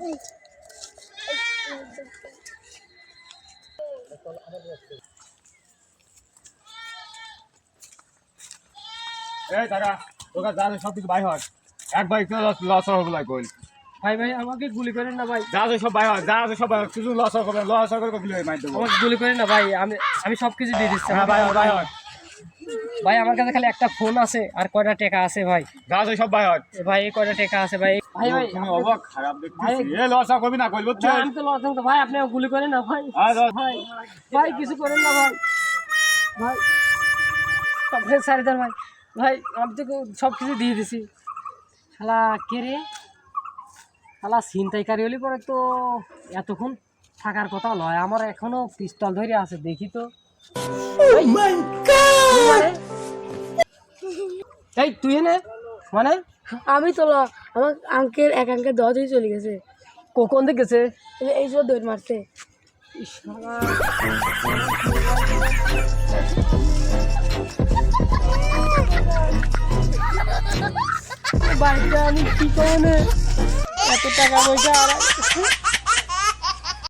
এই দাঁড়া, তোকে যা সব কিছু বাই হয় এক ভাই লস হবে না কইল। ভাই ভাই আমাকে গুলি করেন না ভাই, যা সব বাই হয়, যা সব কিছু লস হবে, লস করে গুলি মার দেবো। আমাকে গুলি করেন না ভাই, আমি সব কিছু দিয়ে দিচ্ছি। হ্যাঁ ভাই ভাই হয় ভাই আমার কাছে খালি একটা ফোন আছে আর কয়টা টাকা আছে ভাই। যা সব বাই হয় ভাই এই কয়টা টাকা আছে ভাই। ভাই ভাই তুমি অবাক খারাপ দেখতেছি। এ লস করবি না কইল বুঝছো? আমি তো লস তো ভাই, আপনি গুলি করেন না ভাই। হ্যাঁ ভাই ভাই কিছু করেন না ভাই। ভাই আপনি সারি দেন ভাই। ভাই আমি তো সব কিছু দিয়ে দিছি। শালা কে রে, শালা ছিনতাইকারী হলে পরে তো এতক্ষণ থাকার কথা নয়। আমার এখনো পিস্তল ধরে আছে, দেখি তো। এই তুই এনে মানে আমি তো আমার আঙ্কেল এক আঙ্কেল দশ হয়ে চলে গেছে। কোন দিক গেছে? এই যে দৌড় মারছে। বাড়িতে আমি কি করে এত টাকা পয়সা আর